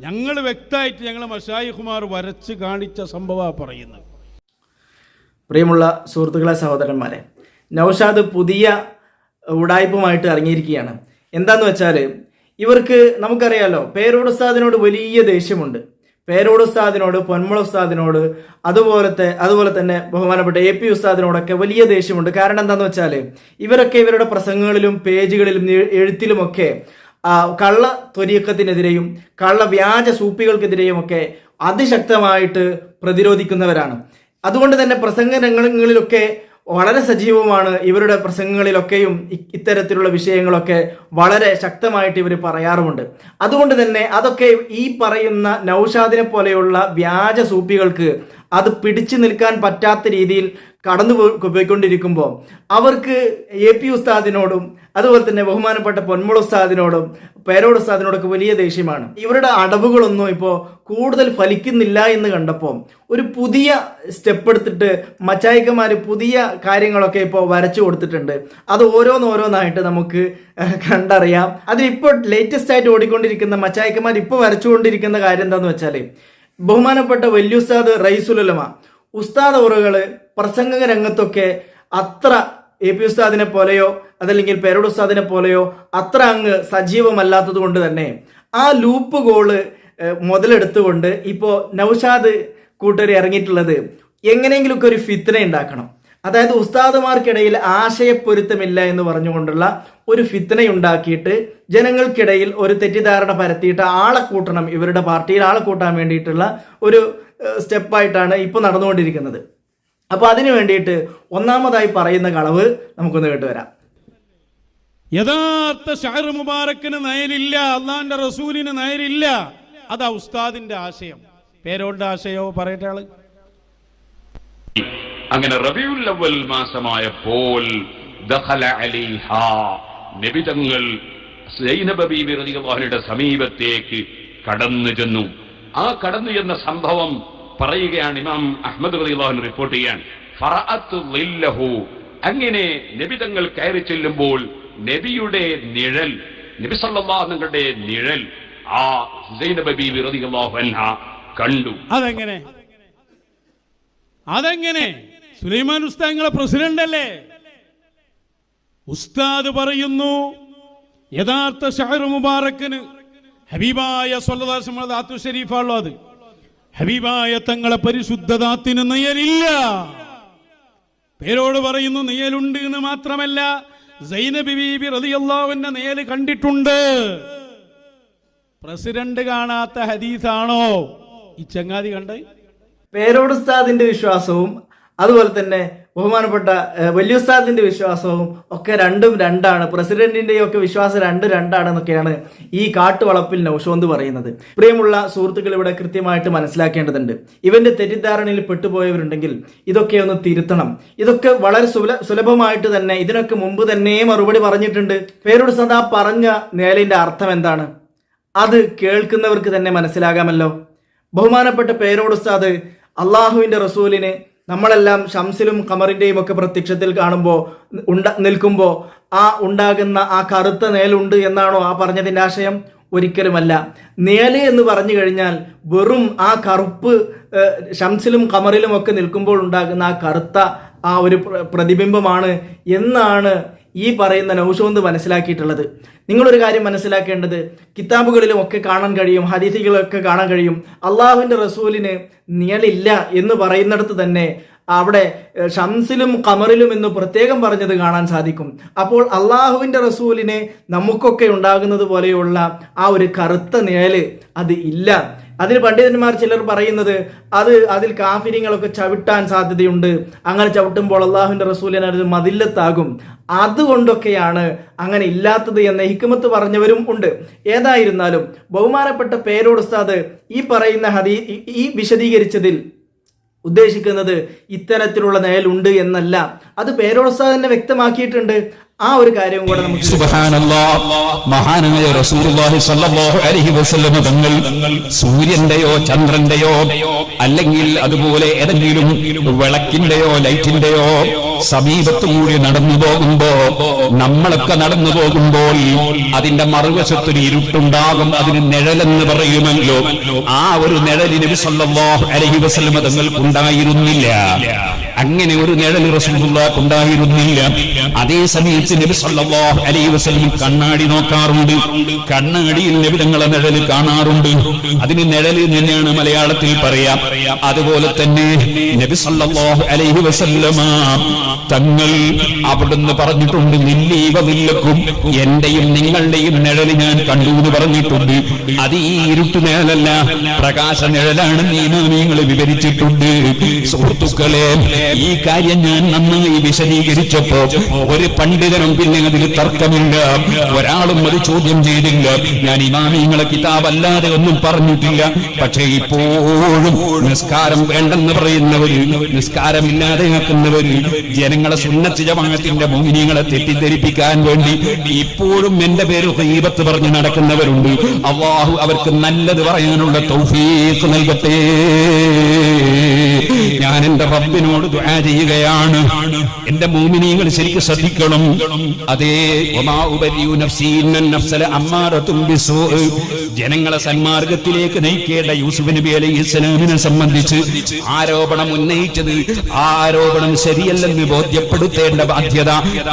ഞങ്ങൾ വ്യക്തമായിട്ട് ഞങ്ങളെ മശായിഖുമാർ വരച്ച് കാണിച്ച സംഭവമാണ് പറയുന്നത്. പ്രിയമുള്ള സുഹൃത്തുക്കളെ, സഹോദരന്മാരെ, നൗഷാദ് പുതിയ ഉടായ്പുമായിട്ട് ഇറങ്ങിയിരിക്കുകയാണ്. എന്താന്ന് വെച്ചാൽ, ഇവർക്ക് നമുക്കറിയാലോ പേരോട് ഉസ്താദിനോട് വലിയ ദേഷ്യമുണ്ട്. പേരോട് ഉസ്താദിനോട്, പൊന്മുള ഉസ്താദിനോട്, അതുപോലെ തന്നെ ബഹുമാനപ്പെട്ട AP ഉസ്താദിനോടൊക്കെ വലിയ ദേഷ്യമുണ്ട്. കാരണം എന്താന്ന് വെച്ചാൽ, ഇവരൊക്കെ ഇവരുടെ പ്രസംഗങ്ങളിലും പേജുകളിലും എഴുത്തിലുമൊക്കെ കള്ള ത്വരീഖത്തിനെതിരെയും കള്ള വ്യാജ സൂപ്പികൾക്കെതിരെയും ഒക്കെ അതിശക്തമായിട്ട് പ്രതിരോധിക്കുന്നവരാണ്. അതുകൊണ്ട് തന്നെ പ്രസംഗ രംഗങ്ങളിലൊക്കെ വളരെ സജീവമാണ്. ഇവരുടെ പ്രസംഗങ്ങളിലൊക്കെയും ഇത്തരത്തിലുള്ള വിഷയങ്ങളൊക്കെ വളരെ ശക്തമായിട്ട് ഇവർ പറയാറുമുണ്ട്. അതുകൊണ്ട് തന്നെ അതൊക്കെ ഈ പറയുന്ന നൗഷാദിനെ പോലെയുള്ള വ്യാജ സൂപ്പികൾക്ക് അത് പിടിച്ചു നിൽക്കാൻ പറ്റാത്ത രീതിയിൽ കടന്നു പോയിക്കൊണ്ടിരിക്കുമ്പോൾ അവർക്ക് AP ഉസ്താദിനോടും അതുപോലെ തന്നെ ബഹുമാനപ്പെട്ട പൊന്മുള ഉസ്താദിനോടും പേരോട് ഉസ്താദിനോടൊക്കെ വലിയ ദേഷ്യമാണ്. ഇവരുടെ അടവുകളൊന്നും ഇപ്പോൾ കൂടുതൽ ഫലിക്കുന്നില്ല എന്ന് കണ്ടപ്പോൾ ഒരു പുതിയ സ്റ്റെപ്പ് എടുത്തിട്ട് മച്ചായിക്കന്മാർ പുതിയ കാര്യങ്ങളൊക്കെ ഇപ്പോൾ വരച്ചു കൊടുത്തിട്ടുണ്ട്. അത് ഓരോന്നായിട്ട് നമുക്ക് കണ്ടറിയാം. അതിലിപ്പോൾ ലേറ്റസ്റ്റ് ആയിട്ട് ഓടിക്കൊണ്ടിരിക്കുന്ന മച്ചായിക്കന്മാർ ഇപ്പോൾ വരച്ചുകൊണ്ടിരിക്കുന്ന കാര്യം എന്താണെന്ന് വെച്ചാൽ, ബഹുമാനപ്പെട്ട വല്യ ഉസ്താദ് റയീസുൽ ഉലമ ഉസ്താദ് അവറുകള് പ്രസംഗ രംഗത്തൊക്കെ അത്ര AP ഉസ്താദിനെ പോലെയോ അതല്ലെങ്കിൽ പേരോട് ഉസ്താദിനെ പോലെയോ അത്ര അങ്ങ് സജീവമല്ലാത്തത് കൊണ്ട് തന്നെ ആ ലൂപ്പ് ഗോള് മുതലെടുത്തുകൊണ്ട് ഇപ്പോൾ നൗഷാദ് കൂട്ടർ ഇറങ്ങിയിട്ടുള്ളത് എങ്ങനെയെങ്കിലുമൊക്കെ ഒരു ഫിത്ന ഉണ്ടാക്കണം. അതായത് ഉസ്താദുമാർക്കിടയിൽ ആശയപ്പൊരുത്തമില്ല എന്ന് പറഞ്ഞുകൊണ്ടുള്ള ഒരു ഫിത്നയുണ്ടാക്കിയിട്ട് ജനങ്ങൾക്കിടയിൽ ഒരു തെറ്റിദ്ധാരണ പരത്തിയിട്ട് ആളെ കൂട്ടണം, ഇവരുടെ പാർട്ടിയിൽ ആളെ കൂട്ടാൻ വേണ്ടിയിട്ടുള്ള ഒരു സ്റ്റെപ്പായിട്ടാണ് ഇപ്പോൾ നടന്നുകൊണ്ടിരിക്കുന്നത്. അപ്പോൾ അതിനു വേണ്ടിയിട്ട് ഒന്നാമതായി പറയുന്ന കളവ് നമുക്കൊന്ന് കേട്ടുവരാം. യഥാർത്ഥ ഷഅർ മുബാറക്കിന് നയനില്ല, അള്ളാഹിന്റെ റസൂലിന് നയനില്ല. അതാ ഉസ്താദിന്റെ ആശയം. പേരോടിന്റെ ആശയോ പറയട്ടെ ആള്. അങ്ങനെ റബീഉൽ അവ്വൽ മാസമായപ്പോൾ ദഖല അലൈഹാ, നബി തങ്ങൾ സൈനബ ബീവി റളിയല്ലാഹു അൻഹയുടെ സമീപത്തേക്ക് കടന്നു ചെന്നു. ആ കടന്നു ചെന്ന സംഭവം പറയുകയാണ് ഇമാം അഹ്മദ് റളിയല്ലാഹു അൻഹു റിപ്പോർട്ട് ചെയ്യാൻ. ഫറഅത്തു ളില്ലഹു, അങ്ങനെ നബി തങ്ങൾ കയറി ചെല്ലുമ്പോൾ നബിയുടെ നിഴൽ, നബി സല്ലല്ലാഹു അലൈഹി വസല്ലമയുടെ നിഴൽ ആ സൈനബ ബീവി റളിയല്ലാഹു അൻഹ കണ്ടു. അതെങ്ങനെ സുലൈമാൻ ഉസ്താദ് നിങ്ങളെ പ്രസിഡന്റ് അല്ലേ? ഉസ്താദ് പറയുന്നു യഥാർത്ഥ ഷഅർ മുബാറക്കിന് ഹബീബായ സ്വല്ലല്ലാഹു അലൈഹി വസല്ലം ദാത്തു ശരീഫാണല്ലോ, അത് ഹബീബായ തങ്ങളെ പരിശുദ്ധ ദാത്തിന് നിഴലില്ല. പേരോട് പറയുന്നു നിഴലുണ്ട് എന്ന് മാത്രമല്ല, സൈനബ് ബീബി റളിയല്ലാഹു അൻഹ നിഴൽ കണ്ടിട്ടുണ്ട്. പ്രസിഡന്റ് കാണാത്ത ഹദീസാണോ ഈ ചങ്ങാതി കണ്ടത്? പേരോട് ഉസ്താദിന്റെ വിശ്വാസവും അതുപോലെ തന്നെ ബഹുമാനപ്പെട്ട വല്യ ഉസ്താദിന്റെ വിശ്വാസവും ഒക്കെ രണ്ടും രണ്ടാണ്. പ്രസിഡന്റിന്റെയും ഒക്കെ വിശ്വാസം രണ്ടാണെന്നൊക്കെയാണ് ഈ കാട്ടുവളപ്പിൽ നൗഷാദ് പറയുന്നത്. പ്രിയമുള്ള സുഹൃത്തുക്കൾ, ഇവിടെ കൃത്യമായിട്ട് മനസ്സിലാക്കേണ്ടതുണ്ട്. ഇവന്റെ തെറ്റിദ്ധാരണയിൽ പെട്ടുപോയവരുണ്ടെങ്കിൽ ഇതൊക്കെ ഒന്ന് തിരുത്തണം. ഇതൊക്കെ വളരെ സുലഭമായിട്ട് തന്നെ ഇതിനൊക്കെ മുമ്പ് തന്നെ മറുപടി പറഞ്ഞിട്ടുണ്ട്. പേരോട് ഉസ്താദ് ആ പറഞ്ഞ നേലിന്റെ അർത്ഥം എന്താണ് അത് കേൾക്കുന്നവർക്ക് തന്നെ മനസ്സിലാകാമല്ലോ. ബഹുമാനപ്പെട്ട പേരോട് ഉസ്താദ് അള്ളാഹുവിന്റെ റസൂലിന് നമ്മളെല്ലാം ഷംസിലും ഖമറിന്റെയും ഒക്കെ പ്രത്യക്ഷത്തിൽ കാണുമ്പോൾ നിൽക്കുമ്പോൾ ആ ഉണ്ടാകുന്ന ആ കറുത്ത നേലുണ്ട് എന്നാണോ ആ പറഞ്ഞതിന്റെ ആശയം? ഒരിക്കലുമല്ല. നേല് എന്ന് പറഞ്ഞു കഴിഞ്ഞാൽ വെറും ആ കറുപ്പ് ഷംസിലും ഖമറിലും ഒക്കെ നിൽക്കുമ്പോൾ ഉണ്ടാകുന്ന ആ കറുത്ത ആ ഒരു പ്രതിബിംബമാണ് എന്നാണ് ഈ പറയുന്ന നൗഷാദ് മനസ്സിലാക്കിയിട്ടുള്ളത്. നിങ്ങളൊരു കാര്യം മനസ്സിലാക്കേണ്ടത്, കിതാബുകളിലും ഒക്കെ കാണാൻ കഴിയും, ഹദീസുകളൊക്കെ കാണാൻ കഴിയും, അള്ളാഹുവിന്റെ റസൂലിന് നിഴലില്ല എന്ന് പറയുന്നിടത്ത് തന്നെ അവിടെ ഷംസിലും ഖമറിലും എന്ന് പ്രത്യേകം പറഞ്ഞത് കാണാൻ സാധിക്കും. അപ്പോൾ അള്ളാഹുവിന്റെ റസൂലിന് നമുക്കൊക്കെ ഉണ്ടാകുന്നത് പോലെയുള്ള ആ ഒരു കറുത്ത നിഴല് അത് ഇല്ല. അതിന് പണ്ഡിതന്മാർ ചിലർ പറയുന്നത് അതിൽ കാഫിര്യങ്ങളൊക്കെ ചവിട്ടാൻ സാധ്യതയുണ്ട്, അങ്ങനെ ചവിട്ടുമ്പോൾ അള്ളാഹുവിന്റെ റസൂലിന് അത് മദില്ലത്താകും, അതുകൊണ്ടൊക്കെയാണ് അങ്ങനെ ഇല്ലാത്തത് എന്ന ഹിക്മത്ത് പറഞ്ഞവരും ഉണ്ട്. ഏതായിരുന്നാലും ബഹുമാനപ്പെട്ട പേരോട് ഉസ്താദ് ഈ പറയുന്ന ഈ വിശദീകരിച്ചതിൽ ഉദ്ദേശിക്കുന്നത് ഇത്തരത്തിലുള്ള നിഴലുണ്ട് എന്നല്ല. അത് പേരോട് ഉസ്താദ് തന്നെ വ്യക്തമാക്കിയിട്ടുണ്ട്. ആ ഒരു കാര്യവും കൂടെ നമുക്ക് സുബ്ഹാനല്ലാഹ്. മഹാനായ റസൂലുള്ളാഹി സ്വല്ലല്ലാഹു അലൈഹി വസല്ലം തങ്ങൾ സൂര്യന്റെയോ ചന്ദ്രന്റെയോ അല്ലെങ്കിൽ അതുപോലെ ഏതെങ്കിലും വിളക്കിന്റെയോ ലൈറ്റിന്റെയോ സമീപത്തുകൂടി നടന്നു പോകുമ്പോ, നമ്മളൊക്കെ നടന്നു പോകുമ്പോൾ അതിന്റെ മറുവശത്തൊരു ഇരുട്ടുണ്ടാകും, അതിന് നിഴലെന്ന് പറയുമല്ലോ. ആ ഒരു നിഴല് നബി സല്ലല്ലാഹു അലൈഹി വസല്ലം തങ്ങൾക്കുണ്ടായിരുന്നില്ല. അങ്ങനെ ഒരു നിഴൽ റസൂലുള്ളാഹിക്ക് ഉണ്ടായിരുന്നില്ല. അതേ സമയത്ത് നബി സല്ലല്ലാഹു അലൈഹി വസല്ലം കണ്ണാടി നോക്കാറുണ്ട്. കണ്ണാടിയിൽ നബി തങ്ങളെ നിഴൽ കാണാറുണ്ട്. അതിന് നിഴൽ തന്നെയാണ് മലയാളത്തിൽ പറയാം. അതുപോലെ തന്നെ നബി സല്ലല്ലാഹു അലൈഹി വസല്ലമ തങ്ങൾ അവിടുന്ന് പറഞ്ഞിട്ടുണ്ട്, നില്ലീവ നില്ലക്കും, എന്റെയും നിങ്ങളുടെയും നിഴൽ ഞാൻ കണ്ടു എന്ന് പറഞ്ഞിട്ടുണ്ട്. അത് ഈ ഇരുട്ട് നിഴലല്ല, പ്രകാശ നിഴലാണെന്ന് ഇമാമിയങ്ങൾ വിവരിച്ചിട്ടുണ്ട്. സുഹൃത്തുക്കളെ, ഈ കാര്യം ഞാൻ നന്നായി വിശദീകരിച്ചപ്പോ ഒരു പണ്ഡിതനും പിന്നെ അതിൽ തർക്കമില്ല, ഒരാളും അത് ചോദ്യം ചെയ്തില്ല. ഞാൻ ഇമാമിയങ്ങളെ കിതാബല്ലാതെ ഒന്നും പറഞ്ഞിട്ടില്ല. പക്ഷേ ഇപ്പോഴും നിസ്കാരം വേണ്ടെന്ന് പറയുന്നവര്, നിസ്കാരമില്ലാതെയാക്കുന്നവര്, ജനങ്ങളെ സുന്നത്ത് ജമാഅത്തിന്റെ മുഅ്മിനീങ്ങളെ തെറ്റിദ്ധരിപ്പിക്കാൻ വേണ്ടി ഇപ്പോഴും എന്റെ പേര് ഗീബത്ത് പറഞ്ഞ് നടക്കുന്നവരുണ്ട്. അല്ലാഹു അവർക്ക് നല്ലത് പറയാനുള്ള തൗഫീഖ് നൽകട്ടെ. ഞാൻ എന്റെ റബ്ബിനോട് ദുആ ചെയ്യുകയാണ്, എന്റെ മുഅ്മിനീങ്ങൾ ശരിക്കും ശ്രദ്ധിക്കണം. അതേ, വമാ ഉബരിഉ നഫ്സി ഇന്നൻ നഫ്സല അമ്മാറത്തും ബിസൂഇ, ജനങ്ങളെ സന്മാർഗത്തിലേക്ക് നയിക്കേണ്ട യൂസുഫ് നബി അലൈഹിസ്സലാമിനെ സംബന്ധിച്ച് ആരോപണം ഉന്നയിച്ചത്, ആ ആരോപണം ശരിയല്ലെന്ന് ബോധ്യപ്പെടുത്തേണ്ട ബാധ്യത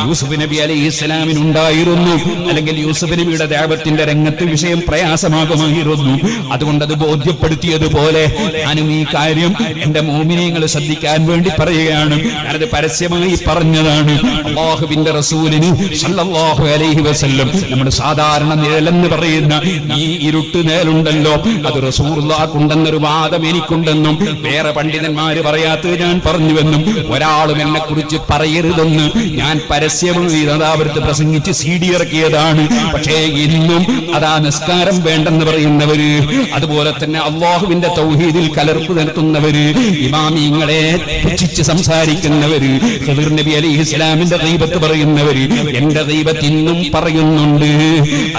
യൂസുഫ് നബി അലൈഹിസ്സലാമിനുണ്ടായിരുന്നു. അല്ലെങ്കിൽ യൂസുഫ് നബിയുടെ ദഅവത്തിന്റെ രംഗത്ത് വിഷയം പ്രയാസമാകുമായിരുന്നു. അതുകൊണ്ട് അത് ബോധ്യപ്പെടുത്തിയതുപോലെ ഞാനും ഈ കാര്യം എന്റെ മുഅ്മിനീങ്ങൾ ശ്രദ്ധിക്കാൻ വേണ്ടി പറയുകയാണ്. ഞാനത് പരസ്യമായി പറഞ്ഞതാണ്. അല്ലാഹുവിന്റെ റസൂലിന് സല്ലല്ലാഹു അലൈഹി വസല്ലം നമ്മുടെ സാധാരണ നിഴലെന്ന് പറയുന്ന ഈ ഇരുട്ട് നിഴലുണ്ടല്ലോ, അത് റസൂലുള്ളാഹിക്കുണ്ടെന്നൊരു വാദം എനിക്കുണ്ടെന്നും വേറെ പണ്ഡിതന്മാര് പറയാത്തത് ഞാൻ പറഞ്ഞുവെന്നും ഒരാളും എന്നെ കുറിച്ച് പറയരുതെന്ന് ഞാൻ പരസ്യമായി അവർക്ക് പ്രസംഗിച്ച് CD ഇറക്കിയതാണ്. പക്ഷേ ഇന്നും അതാ നിസ്കാരം വേണ്ടെന്ന് പറയുന്നവര്, അതുപോലെ തന്നെ അല്ലാഹുവിന്റെ തൗഹീദിൽ കലർപ്പ് നിർത്തുന്നവര്, ഇമാമിങ്ങളെ പുച്ഛിച്ച് സംസാരിക്കുന്നവര്, ഖിദ്ർ നബി അലൈഹിസ്സലാമിന്റെ ഗീബത്ത് പറയുന്നവര്, എന്റെ ഗീബത്ത് ഇന്നും പറയുന്നുണ്ട്.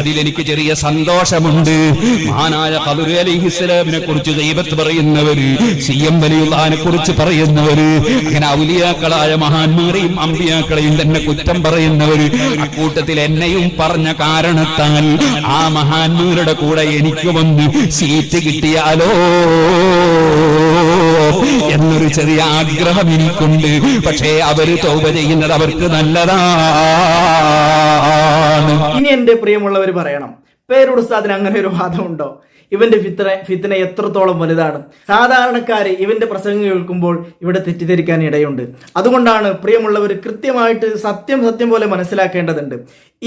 അതിലെനിക്ക് ചെറിയ സന്തോഷമുണ്ട്. മഹാനായ ഖിദ്ർ അലൈഹിസ്സലാമിനെ കുറിച്ച് ഗീബത്ത് പറയുന്നവര്, CM വലിയുള്ളാഹിനെ കുറിച്ച് പറയുന്നവര്, അങ്ങനെ ഔലിയാക്കളായ മഹാന്മാരെയും അമ്പിയാക്കളെയും തന്നെ കുറ്റം പറയുന്നവര്, അക്കൂട്ടത്തിൽ എന്നെയും പറഞ്ഞ കാരണത്താൽ ആ മഹാന്മാരുടെ കൂടെ എനിക്ക് വന്ന് സീറ്റ് കിട്ടിയാലോ എന്നൊരു ചെറിയ ആഗ്രഹം എനിക്കുണ്ട്. പക്ഷേ അവര് തൗബ ചെയ്യുന്നത് അവർക്ക് നല്ലതാണ്. ഇനി എന്റെ പ്രിയമുള്ളവർ പറയണം, പേരോട് ഉസ്താദിന് അങ്ങനെ ഒരു വാദമുണ്ടോ? ഇവന്റെ ഫിത്ന എത്രത്തോളം വലുതാണ്. സാധാരണക്കാര് ഇവന്റെ പ്രസംഗം കേൾക്കുമ്പോൾ ഇവിടെ തെറ്റിദ്ധരിക്കാൻ ഇടയുണ്ട്. അതുകൊണ്ടാണ് പ്രിയമുള്ളവർ കൃത്യമായിട്ട് സത്യം പോലെ മനസ്സിലാക്കേണ്ടതുണ്ട്.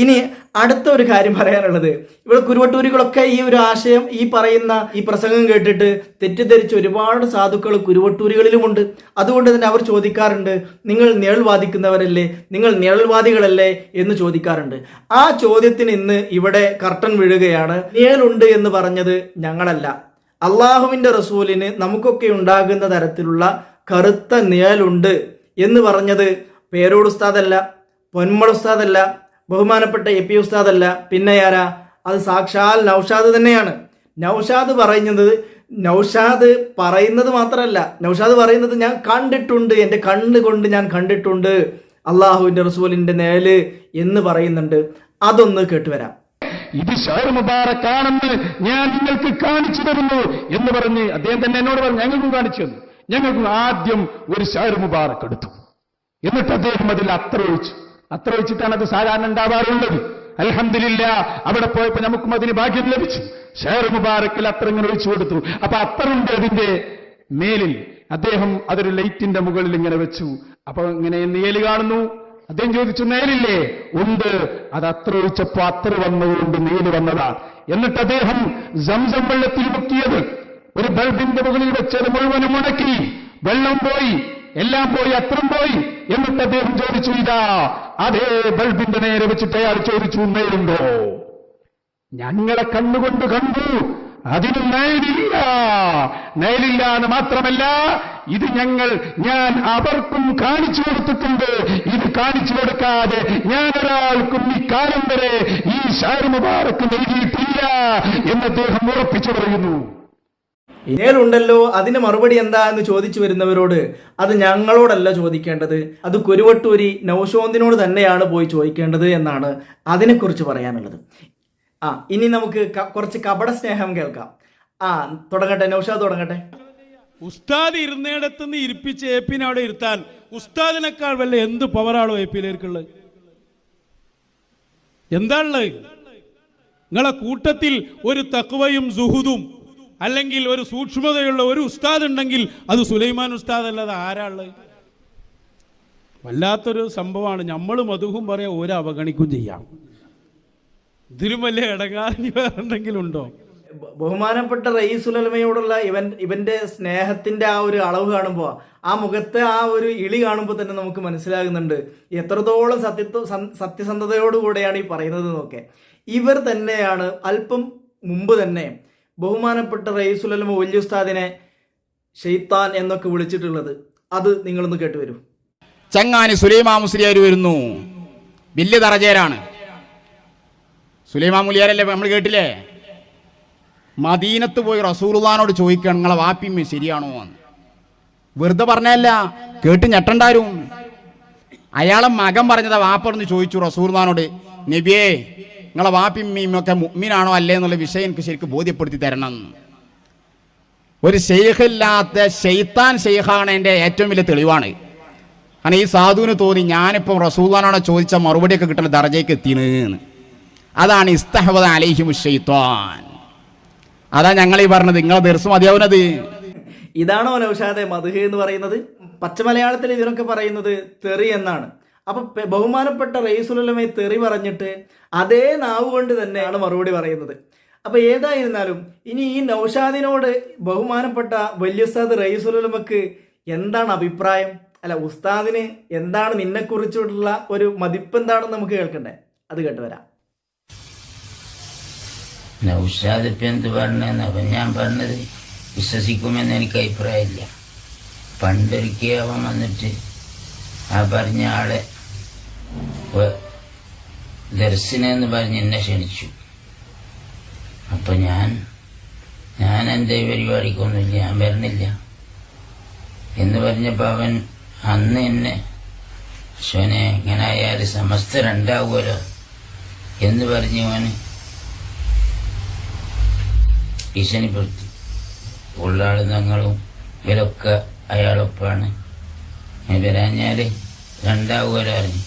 ഇനി അടുത്ത ഒരു കാര്യം പറയാനുള്ളത്, ഇവിടെ കുരുവട്ടൂരികളൊക്കെ ഈ ഒരു ആശയം, ഈ പറയുന്ന ഈ പ്രസംഗം കേട്ടിട്ട് തെറ്റിദ്ധരിച്ച് ഒരുപാട് സാധുക്കൾ കുരുവട്ടൂരികളിലുമുണ്ട്. അതുകൊണ്ട് തന്നെ അവർ ചോദിക്കാറുണ്ട്, നിങ്ങൾ നിഴൽവാദിക്കുന്നവരല്ലേ, നിങ്ങൾ നിഴൽവാദികളല്ലേ എന്ന് ചോദിക്കാറുണ്ട്. ആ ചോദ്യത്തിന് ഇന്ന് ഇവിടെ കർട്ടൻ വീഴുകയാണ്. നിഴലുണ്ട് എന്ന് പറഞ്ഞത് ഞങ്ങളല്ല, അള്ളാഹുവിന്റെ റസൂലിന് നമുക്കൊക്കെ ഉണ്ടാകുന്ന തരത്തിലുള്ള കറുത്ത നിഴലുണ്ട് എന്ന് പറഞ്ഞത് പേരോട് ഉസ്താദല്ല, പൊന്മൾ ഉസ്താദല്ല, ബഹുമാനപ്പെട്ട AP ഉസ്താദല്ല, പിന്നെ ആരാ? അത് സാക്ഷാൽ നൗഷാദ് തന്നെയാണ്. നൗഷാദ് പറയുന്നത് മാത്രമല്ല, നൗഷാദ് പറയുന്നത് ഞാൻ കണ്ടിട്ടുണ്ട്, എൻ്റെ കണ്ണുകൊണ്ട് ഞാൻ കണ്ടിട്ടുണ്ട് അള്ളാഹുവിന്റെ റസൂലിന്റെ നിഴല് എന്ന് പറയുന്നുണ്ട്. അതൊന്ന് കേട്ടുവരാം. ഇത് ഷഹർ മുബാറക്കാണെന്ന് ഞാൻ നിങ്ങൾക്ക് കാണിച്ചു തരുന്നു എന്ന് പറഞ്ഞ് അദ്ദേഹം തന്നെ എന്നോട് പറഞ്ഞു, ഞങ്ങൾക്കും കാണിച്ചു തന്നു. ഞങ്ങൾക്ക് ആദ്യം ഒരു ഷഹർ മുബാറക്ക് എടുത്തു, എന്നിട്ട് അദ്ദേഹം അതിൽ അത്ര ഒഴിച്ചിട്ടാണ് അത് സാധാരണ ഉണ്ടാവാറുള്ളത്. അൽഹംദുലില്ലാഹ് അവിടെ പോയപ്പോ നമുക്കും അതിന് ഭാഗ്യം ലഭിച്ചു. ഷഹർ മുബാറക്കിൽ അത്ര ഇങ്ങനെ ഒഴിച്ചു കൊടുത്തു. അപ്പൊ അത്തറുണ്ട് അതിന്റെ മേലിൽ. അദ്ദേഹം അതൊരു ലൈറ്റിന്റെ മുകളിൽ ഇങ്ങനെ വെച്ചു. അപ്പൊ ഇങ്ങനെ നേല് കാണുന്നു. അദ്ദേഹം ചോദിച്ചു, നേലില്ലേ? ഉണ്ട്. അത് അത്ര ഒഴിച്ചപ്പോ അത്ര വന്നതുകൊണ്ട് നേല് വന്നതാണ്. എന്നിട്ട് അദ്ദേഹം സംസം വെള്ളത്തിൽ മുക്കിയത് ഒരു ബൾബിന്റെ മുകളിൽ വെച്ചത് മുഴുവനും മുടക്കി, വെള്ളം പോയി, എല്ലാം പോയി, അത്രം പോയി. എന്നിട്ട് അദ്ദേഹം ചോദിച്ചു, ഇതാ അതേ ബൾബിന്റെ നേരെ വെച്ചിട്ട് അയാൾ ചോദിച്ചു, നേരുണ്ടോ? ഞങ്ങളെ കണ്ണുകൊണ്ട് കണ്ടു. അതിന് നയലില്ല എന്ന് മാത്രമല്ല, ഇത് ഞാൻ അവർക്കും കാണിച്ചു കൊടുത്തിട്ടുണ്ട്. ഇത് കാണിച്ചു കൊടുക്കാതെ ഞാൻ ഒരാൾക്കും ഇക്കാലം വരെ ഈ ഷാര് മുബാറക്ക് നൽകിയിട്ടില്ല എന്ന് അദ്ദേഹം ഉറപ്പിച്ചു പറയുന്നു. നേരുണ്ടല്ലോ, അതിന് മറുപടി എന്താ എന്ന് ചോദിച്ചു വരുന്നവരോട് അത് ഞങ്ങളോടല്ല ചോദിക്കേണ്ടത്, അത് കുരുവട്ടൂരി നൗഷോന്തിനോട് തന്നെയാണ് പോയി ചോദിക്കേണ്ടത് എന്നാണ് അതിനെക്കുറിച്ച് പറയാനുള്ളത്. ഇനി നമുക്ക് കുറച്ച് കപട സ്നേഹം കേൾക്കാം. തുടങ്ങട്ടെ, നൗഷാദ് തുടങ്ങട്ടെ. ഉസ്താദ് ഇരുന്നിടത്ത് നിന്ന് ഇരിപ്പിച്ച് ഏപ്പിനെ അവിടെ ഇരുത്താൻ ഉസ്താദിനേക്കാൾ വല്ല എന്ത് പവറാണോ ഏപ്പിയിലേക്കുള്ളത്? എന്താണുള്ളത്? നിങ്ങളെ കൂട്ടത്തിൽ ഒരു തഖ്വയും സുഹുദും അല്ലെങ്കിൽ ഒരു സൂക്ഷ്മതയുള്ള ഒരു ഉസ്താദ് ഉണ്ടെങ്കിൽ അത് സുലൈമാൻ ഉസ്താദ് അല്ലാതെ ആരാളുള്ളത്? വല്ലാത്തൊരു സംഭവമാണ്. നമ്മൾ മധുഹും പറയാം, ഒരു അവഗണിക്കും ചെയ്യാം. ഇതിലും വലിയ ഇടങ്ങാറിന് വേറെന്തെങ്കിലും ഉണ്ടോ? ബഹുമാനപ്പെട്ട റയീസുലമയോടുള്ള ഇവന്റെ സ്നേഹത്തിന്റെ ആ ഒരു അളവ് കാണുമ്പോൾ, ആ മുഖത്തെ ആ ഒരു ഇളി കാണുമ്പോൾ തന്നെ നമുക്ക് മനസ്സിലാകുന്നുണ്ട് എത്രത്തോളം സത്യസന്ധതയോടുകൂടെയാണ് ഈ പറയുന്നത് എന്നൊക്കെ. ഇവർ തന്നെയാണ് അല്പം മുമ്പ് തന്നെ ബഹുമാനപ്പെട്ട റയീസുലമ വലിയ ഉസ്താദിനെ ഷെയ്ത്താൻ എന്നൊക്കെ വിളിച്ചിട്ടുള്ളത്. അത് നിങ്ങളൊന്ന് കേട്ടുവരൂ. ചങ്ങാനി സുലൈമാൻ മുസ്ലിയാർ വരുന്നു, വലിയ ദറജയിലാണ്. സുലൈമാൻ മുസ്ലിയാരല്ലേ നമ്മൾ കേട്ടില്ലേ? മദീനത്ത് പോയി റസൂലുള്ളാഹിനോട് ചോദിക്കണം, നിങ്ങളെ വാപ്പിമ്മ ശരിയാണോ എന്ന്. വെറുതെ പറഞ്ഞല്ല, കേട്ട് ഞെട്ടണ്ടാരും. അയാളെ മകൻ പറഞ്ഞതാ, വാപ്പറന്ന് ചോദിച്ചു റസൂലുള്ളാഹിനോട്, നബിയേ നിങ്ങളെ വാപ്പിമ്മയൊക്കെ മുഅ്മിനാണോ അല്ലേ എന്നുള്ള വിഷയം എനിക്ക് ശരിക്കും ബോധ്യപ്പെടുത്തി തരണം. ഒരു ഷെയ്ഖില്ലാത്ത ഷെയ്ത്താൻ ഷെയ്ഖാണ് എൻ്റെ ഏറ്റവും വലിയ തെളിവാണ്. കാരണം ഈ സാധുവിന് തോന്നി ഞാനിപ്പം റസൂലുള്ളാഹിനോട് ചോദിച്ച മറുപടിയൊക്കെ കിട്ടുന്ന ദർജയ്ക്ക് എത്തിയെന്ന്. അതാണ് ഇസ്തഹവദ അലൈഹിമു ഷൈത്താൻ. അതാ ഞങ്ങൾ ഈ പറഞ്ഞത്, നിങ്ങളെ ദർസ് മതിയാവുന്നത്. ഇതാണോ നൗഷാദെ മദ്ഹ് എന്ന് പറയുന്നത്? പച്ചമലയാളത്തിൽ ഇതിനൊക്കെ പറയുന്നത് തെറി എന്നാണ്. അപ്പൊ ബഹുമാനപ്പെട്ട റയീസുലമയെ തെറി പറഞ്ഞിട്ട് അതേ നാവ് കൊണ്ട് തന്നെയാണ് മറുപടി പറയുന്നത്. അപ്പൊ ഏതായിരുന്നാലും ഇനി ഈ നൗഷാദിനോട് ബഹുമാനപ്പെട്ട വലിയ ഉസ്താദ് റയീസുലമക്ക് എന്താണ് അഭിപ്രായം? അല്ല, ഉസ്താദിന് എന്താണ് നിന്നെക്കുറിച്ചുള്ള ഒരു മതിപ്പ് എന്താണെന്ന് നമുക്ക് കേൾക്കണ്ടേ? അത് കേട്ടുവരാം. നൗഷാദ് ഇപ്പം എന്ത് പറഞ്ഞെന്ന് അപ്പം ഞാൻ പറഞ്ഞത് വിശ്വസിക്കുമെന്ന് എനിക്ക് അഭിപ്രായമില്ല. പണ്ടൊരിക്കൽ അവൻ വന്നിട്ട് ആ പറഞ്ഞ ആളെ ദർശനെന്ന് പറഞ്ഞ് എന്നെ ക്ഷണിച്ചു. അപ്പം ഞാൻ എൻ്റെ പരിപാടിക്കൊന്നുമില്ല, ഞാൻ വരണില്ല എന്ന് പറഞ്ഞപ്പോൾ അവൻ അന്ന് എന്നെ ശോനെ ഇങ്ങനെ ആയാൽ സമസ്തരുണ്ടാവുമല്ലോ എന്ന് പറഞ്ഞ് അവന് ഭീഷണിപ്പെടുത്തി. ഉള്ളാളുന്നങ്ങളും ഇവരൊക്കെ അയാളൊപ്പാണ്, വരാഞ്ഞാൽ രണ്ടാവുമല്ലോ അറിഞ്ഞു.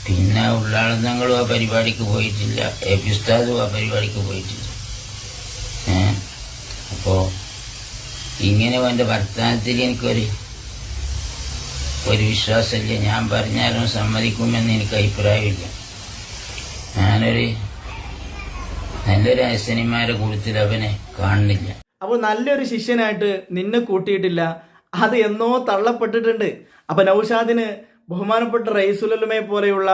പിന്നെ ഉള്ളാളുന്നങ്ങളും ആ പരിപാടിക്ക് പോയിട്ടില്ല, എപി ഉസ്താദും ആ പരിപാടിക്ക് പോയിട്ടില്ല. അപ്പോൾ ഇങ്ങനെ എൻ്റെ വർത്തമാനത്തിൽ എനിക്കൊരു വിശ്വാസമില്ല. ഞാൻ പറഞ്ഞാലും സമ്മതിക്കുമെന്ന് എനിക്ക് അഭിപ്രായമില്ല. ഞാനൊരു നല്ലൊരു അസനിമാരെ കൂട്ടത്തിൽ അവനെ കാണുന്നില്ല. അപ്പോൾ നല്ലൊരു ശിഷ്യനായിട്ട് നിന്നെ കൂട്ടിയിട്ടില്ല, അത് എന്നോ തള്ളപ്പെട്ടിട്ടുണ്ട്. അപ്പൊ നൗഷാദിന് ബഹുമാനപ്പെട്ട റയീസുലമയെ പോലെയുള്ള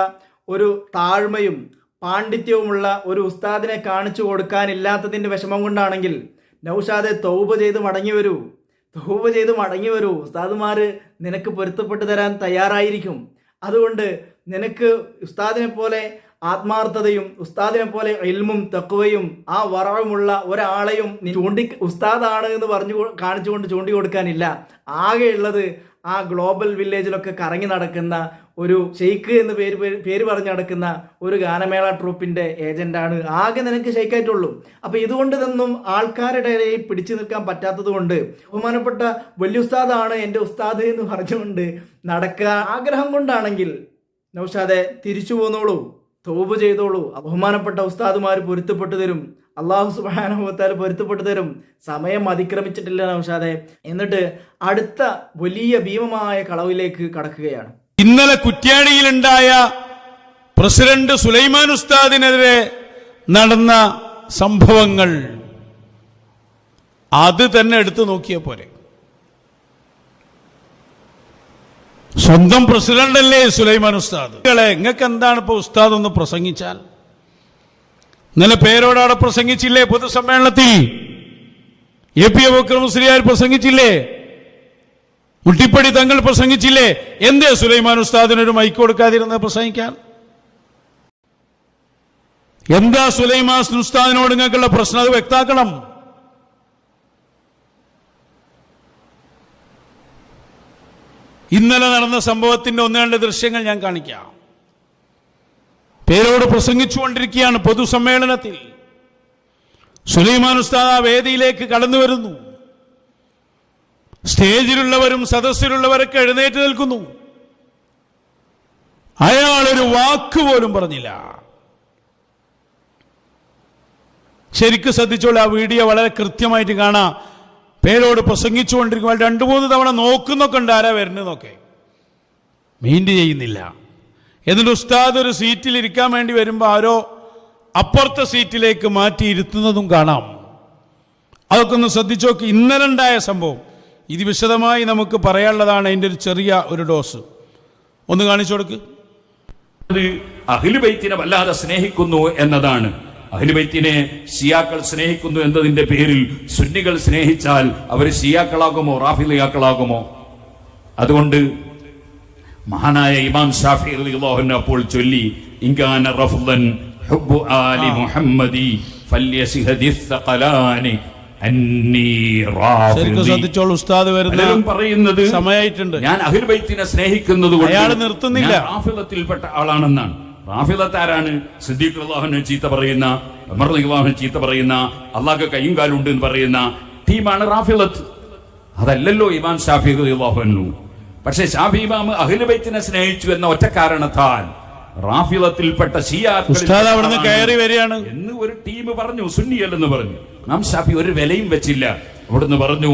ഒരു താഴ്മയും പാണ്ഡിത്യവുമുള്ള ഒരു ഉസ്താദിനെ കാണിച്ചു കൊടുക്കാനില്ലാത്തതിന്റെ വിഷമം കൊണ്ടാണെങ്കിൽ നൗഷാദെ തൗബ ചെയ്ത് മടങ്ങി വരൂ. ഉസ്താദുമാര് നിനക്ക് പൊരുത്തപ്പെട്ടു തരാൻ തയ്യാറായിരിക്കും. അതുകൊണ്ട് നിനക്ക് ഉസ്താദിനെ പോലെ ആത്മാർത്ഥതയും ഉസ്താദിനെ പോലെ ഇൽമും തഖ്വയും ആ വറവുമുള്ള ഒരാളെയും ഉസ്താദാണ് എന്ന് കാണിച്ചുകൊണ്ട് ചൂണ്ടി കൊടുക്കാനില്ല. ആകെയുള്ളത് ആ ഗ്ലോബൽ വില്ലേജിലൊക്കെ കറങ്ങി നടക്കുന്ന ഒരു ഷെയ്ഖ് എന്ന് പേര് പറഞ്ഞു നടക്കുന്ന ഒരു ഗാനമേള ട്രൂപ്പിന്റെ ഏജന്റാണ്. ആകെ നിനക്ക് ഷെയ്ഖായിട്ടുള്ളൂ. അപ്പൊ ഇതുകൊണ്ട് നിന്നും ആൾക്കാരുടെ ഇടയിൽ പിടിച്ചു നിൽക്കാൻ പറ്റാത്തത് കൊണ്ട് ബഹുമാനപ്പെട്ട വലിയ ഉസ്താദാണ് എൻ്റെ ഉസ്താദ് എന്ന് പറഞ്ഞുകൊണ്ട് നടക്കുക ആഗ്രഹം കൊണ്ടാണെങ്കിൽ നൗഷാദെ തിരിച്ചു പോന്നോളൂ, തൗബ ചെയ്തോളൂ. ബഹുമാനപ്പെട്ട ഉസ്താദുമാർ പൊരുത്തപ്പെട്ടു തരും, അള്ളാഹു സുബ്ഹാനഹു വ തആല പൊരുത്തപ്പെട്ടു തരും. സമയം അതിക്രമിച്ചിട്ടില്ല നൗഷാദെ. എന്നിട്ട് അടുത്ത വലിയ ഭീമമായ കളവിലേക്ക് കടക്കുകയാണ്. ഇന്നലെ കുറ്റ്യാടിയിലുണ്ടായ പ്രസിഡന്റ് സുലൈമാൻ ഉസ്താദിനെതിരെ നടന്ന സംഭവങ്ങൾ അത് തന്നെ എടുത്തു നോക്കിയ പോലെ. സ്വന്തം പ്രസിഡന്റ് അല്ലേ സുലൈമാൻ ഉസ്താദ്. നിങ്ങൾക്ക് എന്താണ് ഇപ്പൊ ഉസ്താദ് ഒന്ന് പ്രസംഗിച്ചാൽ? ഇന്നലെ പേരോടവിടെ പ്രസംഗിച്ചില്ലേ പൊതുസമ്മേളനത്തിൽ? AP അബൂബക്കർ മുസ്ലിയാർ പ്രസംഗിച്ചില്ലേ? മുട്ടിപ്പടി തങ്ങൾ പ്രസംഗിച്ചില്ലേ? എന്തേ സുലൈമാൻ ഉസ്താദിനൊരു മൈക്ക് കൊടുക്കാതിരുന്നത് പ്രസംഗിക്കാൻ? എന്താ സുലൈമാൻ ഉസ്താദിനോട് നിങ്ങൾക്കുള്ള പ്രശ്നം? അത് വ്യക്താക്കണം. ഇന്നലെ നടന്ന സംഭവത്തിന്റെ ഒന്ന് രണ്ട് ദൃശ്യങ്ങൾ ഞാൻ കാണിക്കാം. പേരോട് പ്രസംഗിച്ചുകൊണ്ടിരിക്കുകയാണ് പൊതുസമ്മേളനത്തിൽ. സുലൈമാൻ ഉസ്താദ് ആ വേദിയിലേക്ക് കടന്നു വരുന്നു. സ്റ്റേജിലുള്ളവരും സദസ്സിലുള്ളവരൊക്കെ എഴുന്നേറ്റ് നിൽക്കുന്നു. അയാളൊരു വാക്ക് പോലും പറഞ്ഞില്ല. ശരിക്കും ശ്രദ്ധിച്ചോളൂ, ആ വീഡിയോ വളരെ കൃത്യമായിട്ട് കാണാം. പേരോട് പ്രസംഗിച്ചുകൊണ്ടിരിക്കുമ്പോൾ 2-3 തവണ നോക്കുന്നൊക്കെ ഉണ്ട്, ആരാ വരുന്നതൊക്കെ മൈൻഡ് ചെയ്യുന്നില്ല. എന്നിട്ട് ഉസ്താദ് ഒരു സീറ്റിൽ ഇരിക്കാൻ വേണ്ടി വരുമ്പോൾ ആരോ അപ്പുറത്തെ സീറ്റിലേക്ക് മാറ്റി ഇരുത്തുന്നതും കാണാം. അതൊക്കെ ഒന്ന് ശ്രദ്ധിച്ചു നോക്കി. ഇന്നലെ ഉണ്ടായ സംഭവം ഇത് വിശദമായി നമുക്ക് പറയാനുള്ളതാണ്. അതിൻ്റെ ഒരു ചെറിയ ഒരു ഡോസ് ഒന്ന് കാണിച്ചു കൊടുക്ക്. അഹ്ലു ബൈത്തിനെ വല്ലാതെ സ്നേഹിക്കുന്നു എന്നതാണ്. അഹ്ലു ബൈത്തിനെ ഷിയാക്കൾ സ്നേഹിക്കുന്നു എന്നതിന്റെ പേരിൽ സുന്നികൾ സ്നേഹിച്ചാൽ അവർ ഷിയാക്കളാകുമോ റാഫിളിയാക്കളാകുമോ? അതുകൊണ്ട് മഹാനായ ഇമാം ഷാഫി റളിയല്ലാഹു അൻഹു അപ്പോൾ ചൊല്ലി, ഇൻകാന റഫ്ളൻ ഹുബ്ബു ആലി മുഹമ്മദി ഫല്യസിഹദിസ് ഖലാനി അന്നി റാഫിളി. ശ്രദ്ധിച്ചോളൂ, ഉസ്താദ് വരുന്നത് പറയുന്നത് സമയമായിട്ടുണ്ട്. ഞാൻ അഹ്ലു ബൈത്തിനെ സ്നേഹിക്കുന്നത് കൊണ്ട് അയാൾ നിർത്തുന്നില്ല. റാഫിളത്തിൽപ്പെട്ട ആളാണെന്നാണ്. റാഫിളത്ത് ആരാണ്? സിദ്ദീഖ് റളിയല്ലാഹു ചീത്ത പറയുന്ന, ഉമർ റളിയല്ലാഹു ചീത്ത പറയുന്ന, അള്ളാഹ്ക്ക് കയ്യും കാലും ഉണ്ട് എന്ന് പറയുന്ന ടീമാണ് റാഫിളത്ത്. അതല്ലല്ലോ ഇമാം ഷാഫി റളിയല്ലാഹു അൻഹു. പക്ഷേ ഷാഫി ഇമാം അഹ്ലു ബൈത്തിനെ സ്നേഹിച്ചു എന്ന ഒറ്റ കാരണത്താൽ റാഫിളത്തിൽപ്പെട്ട അവിടുന്ന് കയറി വരികയാണ് എന്ന് ഒരു ടീം പറഞ്ഞു, സുന്നിയല്ലെന്ന് പറഞ്ഞു. ഇമാം ഷാഫി ഒരു വിലയും വെച്ചില്ല. അവിടുന്ന് പറഞ്ഞു,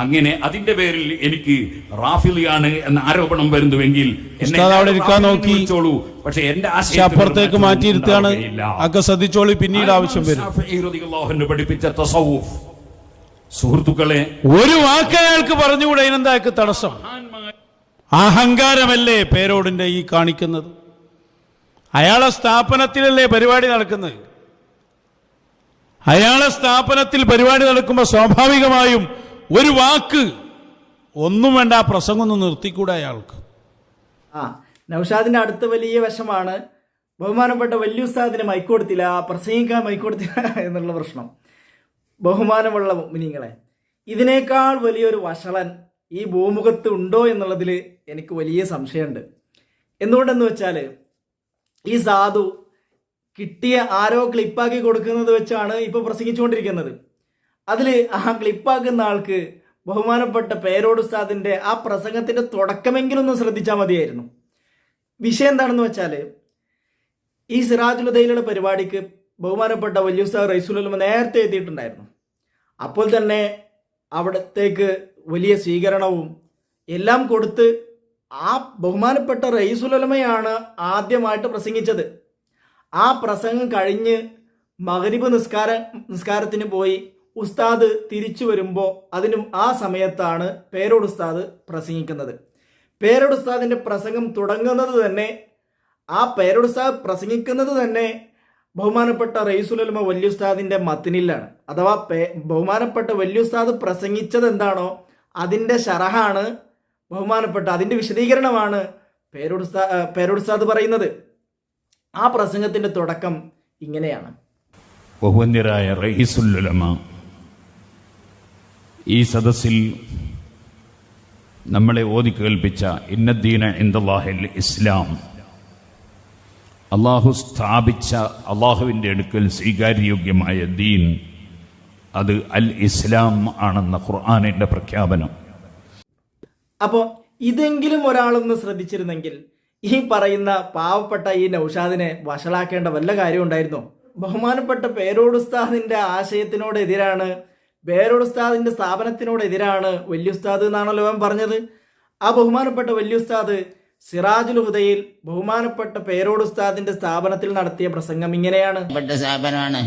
അങ്ങനെ അതിന്റെ പേരിൽ എനിക്ക് റാഫിളിയാണ് എന്ന ആരോപണം വരുന്നുവെങ്കിൽ നോക്കിച്ചോളൂ, പക്ഷെ എന്റെ അപ്പുറത്തേക്ക് മാറ്റിയിരുത്താണ്. ഒക്കെ ശ്രദ്ധിച്ചോളൂ, പിന്നീട് ആവശ്യം വരും. പഠിപ്പിച്ച തസവ്വുഫ് സുഹൃത്തുക്കളെ, ഒരു വാക്ക് അയാൾക്ക് പറഞ്ഞുകൂടെ? അതിനെന്താക്ക് തടസ്സം? അഹങ്കാരമല്ലേ പേരോടിന്റെ ഈ കാണിക്കുന്നത്? അയാളെ സ്ഥാപനത്തിലല്ലേ പരിപാടി നടക്കുന്നത്? അയാളെ സ്ഥാപനത്തിൽ പരിപാടി നടക്കുമ്പോൾ സ്വാഭാവികമായും ഒരു വാക്ക് ഒന്നും വേണ്ട, ആ പ്രസംഗം ഒന്ന് നിർത്തിക്കൂടെ അയാൾക്ക്? നൗഷാദിന്റെ അടുത്ത വലിയ വശമാണ് ബഹുമാനപ്പെട്ട വല്യ ഉസ്താദിന് മൈക്ക് കൊടുത്തില്ല, പ്രസംഗിക്കാൻ മൈക്ക് കൊടുത്തില്ല എന്നുള്ള പ്രശ്നം. ബഹുമാനമുള്ള മുഅ്മിനീങ്ങളെ, ഇതിനേക്കാൾ വലിയൊരു വഷളൻ ഈ ഭൂമുഖത്ത് ഉണ്ടോ എന്നുള്ളതിൽ എനിക്ക് വലിയ സംശയമുണ്ട്. എന്തുകൊണ്ടെന്ന് വെച്ചാൽ ഈ സാധു കിട്ടിയ ആരോ ക്ലിപ്പാക്കി കൊടുക്കുന്നത് വെച്ചാണ് ഇപ്പോൾ പ്രസംഗിച്ചുകൊണ്ടിരിക്കുന്നത്. അതിൽ ആ ക്ലിപ്പാക്കുന്ന ആൾക്ക് ബഹുമാനപ്പെട്ട പേരോട് ഉസ്താദിൻ്റെ ആ പ്രസംഗത്തിൻ്റെ തുടക്കമെങ്കിലും ഒന്ന് ശ്രദ്ധിച്ചാൽ മതിയായിരുന്നു. വിഷയം എന്താണെന്ന് വെച്ചാൽ, ഈ സിറാജുൽ ഹുദയിലുള്ള പരിപാടിക്ക് ബഹുമാനപ്പെട്ട വല്യ ഉസ്താദ് റയീസുൽ ഉലമ നേരത്തെ എത്തിയിട്ടുണ്ടായിരുന്നു. അപ്പോൾ തന്നെ അവിടത്തേക്ക് വലിയ സ്വീകരണവും എല്ലാം കൊടുത്ത് ആ ബഹുമാനപ്പെട്ട റയീസുൽ ഉലമയാണ് ആദ്യമായിട്ട് പ്രസംഗിച്ചത്. ആ പ്രസംഗം കഴിഞ്ഞ് മഗ്രിബ് നിസ്കാരത്തിന് പോയി ഉസ്താദ് തിരിച്ചു വരുമ്പോൾ അതിനും ആ സമയത്താണ് പേരോട് ഉസ്താദ് പ്രസംഗിക്കുന്നത്. പേരോട് ഉസ്താദിൻ്റെ പ്രസംഗം തുടങ്ങുന്നത് തന്നെ, ആ പേരോട് ഉസ്താദ് പ്രസംഗിക്കുന്നത് തന്നെ ബഹുമാനപ്പെട്ട റയീസുൽ ഉലമ വല്യ ഉസ്താദിൻ്റെ മത്നിലാണ്. അഥവാ ബഹുമാനപ്പെട്ട വല്യ ഉസ്താദ് പ്രസംഗിച്ചത് എന്താണോ അതിൻ്റെ ശറഹാണ് ബഹുമാനപ്പെട്ട, അതിൻ്റെ വിശദീകരണമാണ് പേരോട് ഉസ്താദ് പറയുന്നത്. ആ പ്രസംഗത്തിൻ്റെ തുടക്കം ഇങ്ങനെയാണ്. ബഹുവന്യരായ റയീസുൽ ഉലമ ഈ സദസ്സിൽ നമ്മളെ ഓതി കേൾപ്പിച്ച ഇന്നദ്ദീന ഇൻദല്ലാഹിൽ ഇസ്ലാം, അള്ളാഹു സ്ഥാപിച്ച, അള്ളാഹുവിൻ്റെ അടുക്കൽ സ്വീകാര്യോഗ്യമായ ദീൻ, അത് അൽ ഇസ്ലാം ആണെന്ന ഖുർആനിന്റെ പ്രഖ്യാപനം. അപ്പോൾ ഇതെങ്കിലും ഒരാളൊന്ന് ശ്രദ്ധിച്ചിരുന്നെങ്കിൽ ഈ പറയുന്ന പാവപ്പെട്ട ഈ നൗഷാദിനെ വഷളാക്കേണ്ട വല്ല കാര്യം ഉണ്ടായിരുന്നോ? ബഹുമാനപ്പെട്ട പേരോട് ഉസ്താദിൻ്റെ ആശയത്തിനോട് എതിരാണ്, പേരോട് ഉസ്താദിൻ്റെ സ്ഥാപനത്തിനോട് എതിരാണ് വല്യ ഉസ്താദ് എന്നാണല്ലോ അവൻ പറഞ്ഞത്. ആ ബഹുമാനപ്പെട്ട വല്യ ഉസ്താദ് സിറാജുൽ ഹുദയിൽ ബഹുമാനപ്പെട്ട പേരോട് ഉസ്താദിൻ്റെ സ്ഥാപനത്തിൽ നടത്തിയ പ്രസംഗം ഇങ്ങനെയാണ്. സ്ഥാപനമാണ്,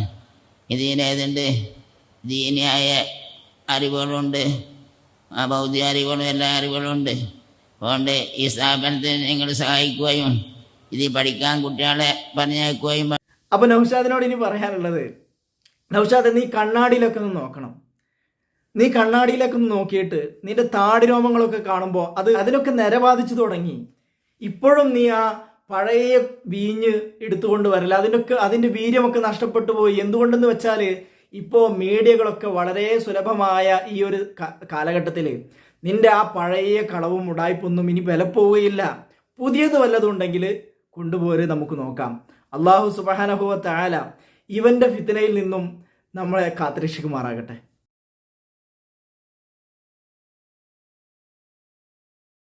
ഇതിനേതുണ്ട്, ദീനിയായ അറിവുകളുണ്ട്, ഭൗതിക അറിവുകളും എല്ലാ അറിവുകളുണ്ട്. അതുകൊണ്ട് ഈ സ്ഥാപനത്തെ നിങ്ങൾ സഹായിക്കുകയും ഇത് പഠിക്കാൻ കുട്ടികളെ പറഞ്ഞയക്കുകയും. അപ്പോൾ നൗഷാദിനോട് ഇനി പറയാനുള്ളത്, നൗഷാദ് നീ കണ്ണാടിയിലൊക്കെ ഒന്ന് നോക്കണം. നീ കണ്ണാടിയിലേക്കൊന്ന് നോക്കിയിട്ട് നിന്റെ താടി രോമങ്ങളൊക്കെ കാണുമ്പോൾ അതിനൊക്കെ നിരബാധിച്ചു തുടങ്ങി. ഇപ്പോഴും നീ ആ പഴയ വീഞ്ഞ് എടുത്തുകൊണ്ട് വരില്ല. അതിൻ്റെ വീര്യമൊക്കെ നഷ്ടപ്പെട്ടു പോയി. എന്തുകൊണ്ടെന്ന് വെച്ചാൽ ഇപ്പോൾ മീഡിയകളൊക്കെ വളരെ സുലഭമായ ഈ ഒരു കാലഘട്ടത്തിൽ നിന്റെ ആ പഴയ കളവും ഉടായ്പൊന്നും ഇനി വില പോവുകയില്ല. പുതിയത് വല്ലതുണ്ടെങ്കിൽ കൊണ്ടുപോര്, നമുക്ക് നോക്കാം. അള്ളാഹു സുബ്ഹാനഹു വ തആല ഇവന്റെ ഫിത്നയിൽ നിന്നും നമ്മളെ കാത്തുരക്ഷിക്കുമാറാകട്ടെ.